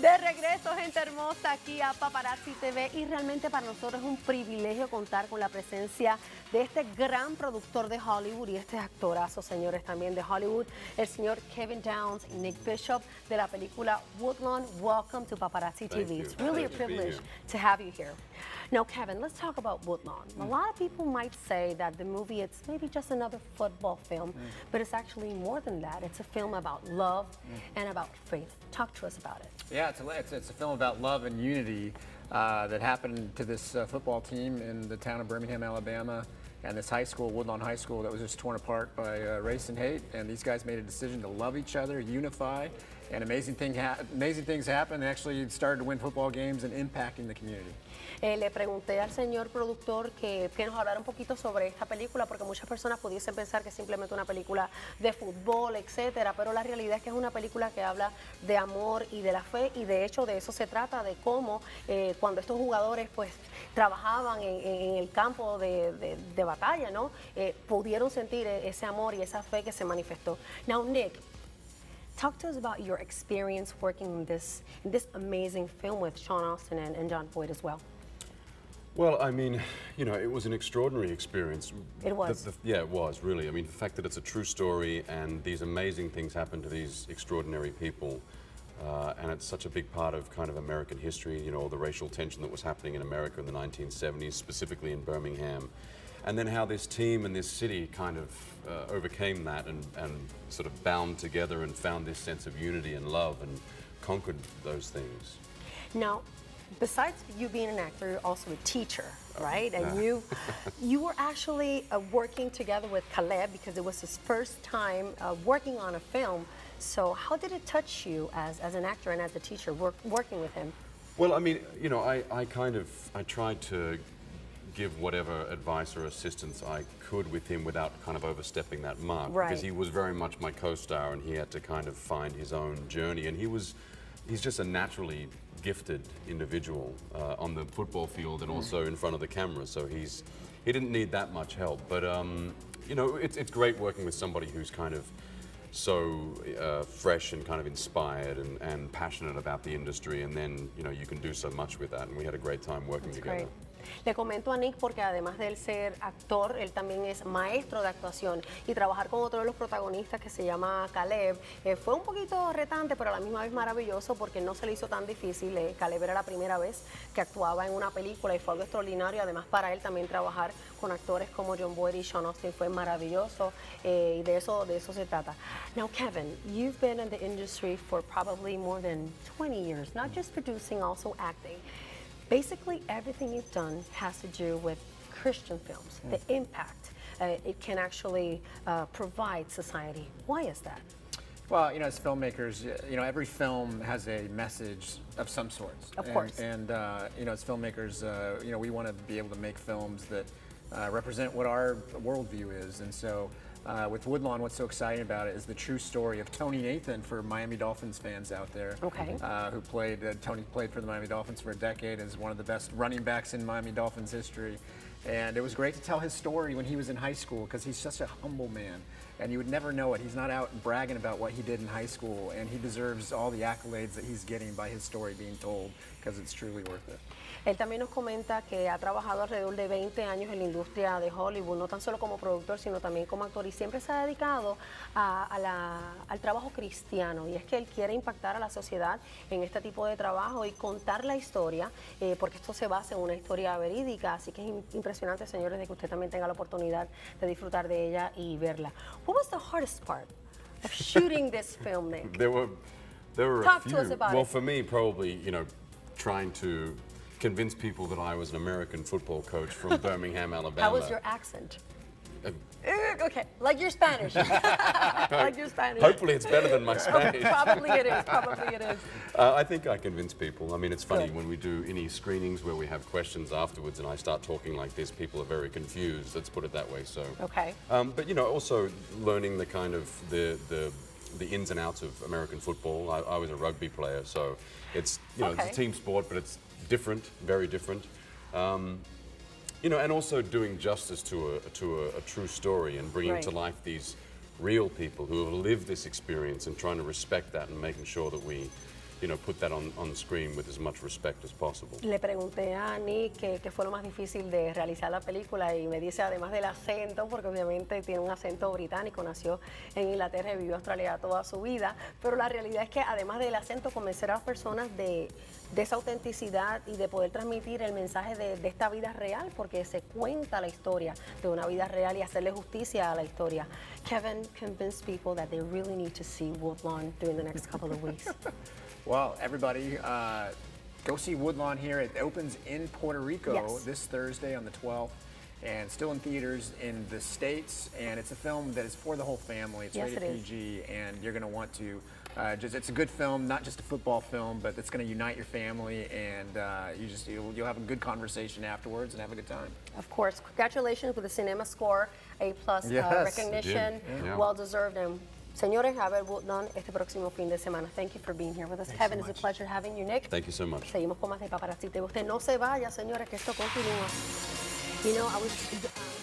De regreso, gente hermosa, aquí a Paparazzi TV, y realmente para nosotros es un privilegio contar con la presencia de este gran productor de Hollywood y este actorazo, señores, también de Hollywood, el señor Kevin Downs y Nick Bishop de la película Woodlawn. Welcome to Paparazzi TV. It's really a privilege to have you here. Now, Kevin, let's talk about Woodlawn. A lot of people might say that the movie, it's maybe just another football film, but it's actually more than that. It's a film about love and about faith. Talk to us about it. Yeah, it's a film about love and unity that happened to this football team in the town of Birmingham, Alabama, and this high school, Woodlawn High School, that was just torn apart by race and hate. And these guys made a decision to love each other, unify, and amazing things happened. They actually started to win football games and impacting the community. Le pregunté al señor productor que nos hablara un poquito sobre esta película, porque muchas personas pudiesen pensar que es simplemente una película de fútbol, etcétera, pero la realidad es que es una película que habla de amor y de la fe, y de hecho de eso se trata, de cómo cuando estos jugadores pues trabajaban en el campo de batalla, ¿no? Pudieron sentir ese amor y esa fe que se manifestó. Now, Nick, talk to us about your experience working in this amazing film with Sean Astin and John Boyd as well. Well, I mean, you know, it was an extraordinary experience. It was. Yeah, it was, really. I mean, the fact that it's a true story and these amazing things happen to these extraordinary people, and it's such a big part of kind of American history, you know, all the racial tension that was happening in America in the 1970s, specifically in Birmingham. And then how this team and this city kind of overcame that and sort of bound together and found this sense of unity and love and conquered those things. Now, besides you being an actor, you're also a teacher, right? And you were actually working together with Caleb because it was his first time working on a film. So how did it touch you as an actor and as a teacher working with him? Well, I mean, you know, I tried to give whatever advice or assistance I could with him without kind of overstepping that mark. Right. Because he was very much my co-star and he had to kind of find his own journey. And he's just a naturally gifted individual on the football field and also in front of the camera. So he didn't need that much help. But you know, it's great working with somebody who's kind of so fresh and kind of inspired and passionate about the industry, and then you know you can do so much with that, and we had a great time working together. Great. Le comento a Nick porque además de él ser actor, él también es maestro de actuación, y trabajar con otro de los protagonistas que se llama Caleb fue un poquito retante, pero a la misma vez maravilloso porque no se le hizo tan difícil. Caleb era la primera vez que actuaba en una película y fue algo extraordinario. Además, para él también trabajar con actores como John Boyd y Sean Astin fue maravilloso, y de eso se trata. Now, Kevin, you've been in the industry for probably more than 20 years, not just producing, also acting. Basically, everything you've done has to do with Christian films, the impact it can actually provide society. Why is that? Well, you know, as filmmakers, you know, every film has a message of some sort. Of course. And you know, as filmmakers, you know, we want to be able to make films that represent what our worldview is. And so with Woodlawn, what's so exciting about it is the true story of Tony Nathan for Miami Dolphins fans out there. Okay. Who played, Tony played for the Miami Dolphins for a decade, is one of the best running backs in Miami Dolphins history. And it was great to tell his story when he was in high school, because he's such a humble man. And you would never know it. He's not out bragging about what he did in high school, and he deserves all the accolades that he's getting by his story being told, because it's truly worth it. Él también nos comenta que ha trabajado alrededor de 20 años en la industria de Hollywood, no tan solo como productor, sino también como actor, y siempre se ha dedicado al trabajo cristiano, y es que él quiere impactar a la sociedad en este tipo de trabajo y contar la historia, porque esto se basa en una historia verídica, así que es impresionante, señores, de que usted también tenga la oportunidad de disfrutar de ella y verla. What was the hardest part of shooting this film, Nick? There were Talk a few. to us about well, it. for me, probably, you know, trying to convince people that I was an American football coach from Birmingham, Alabama. How was your accent? Okay, like your Spanish. Like your Spanish. Hopefully it's better than my Spanish. Probably it is, probably it is. I think I convince people. I mean, it's funny when we do any screenings where we have questions afterwards and I start talking like this, people are very confused, let's put it that way. So. Okay. But you know, also learning the kind of the ins and outs of American football. I was a rugby player, so it's, you know, it's a team sport, but it's different, very different. You know, and also doing justice to a true story and bringing to life these real people who have lived this experience and trying to respect that and making sure that we put that on screen with as much respect as possible. Le pregunté a Nick qué fue lo más difícil de realizar la película y me dice, además del acento, porque obviamente tiene un acento británico, nació en Inglaterra y vivió en Australia toda su vida, pero la realidad es que además del acento, convencer a las personas de esa autenticidad y de poder transmitir el mensaje de esta vida real, porque se cuenta la historia de una vida real y hacerle justicia a la historia. Kevin, convince people that they really need to see Woodlawn during the next couple of weeks. Well, everybody, go see Woodlawn here. It opens in Puerto Rico Yes. this Thursday on the 12th, and still in theaters in the States. And it's a film that is for the whole family. It's Yes, rated it is. PG, and you're going to want to it's a good film, not just a football film, but it's going to unite your family, and you'll have a good conversation afterwards and have a good time. Of course, congratulations with the cinema score, A+ Yes, recognition, Yeah. well deserved. And señores, a ver Woodlawn este próximo fin de semana. Thank you for being here with us. Thanks Kevin, so it's a much. pleasure having you, Nick. Thank you so much. Seguimos con más de Paparazzi. Usted no se vaya, señores, que esto continúa. You know, I was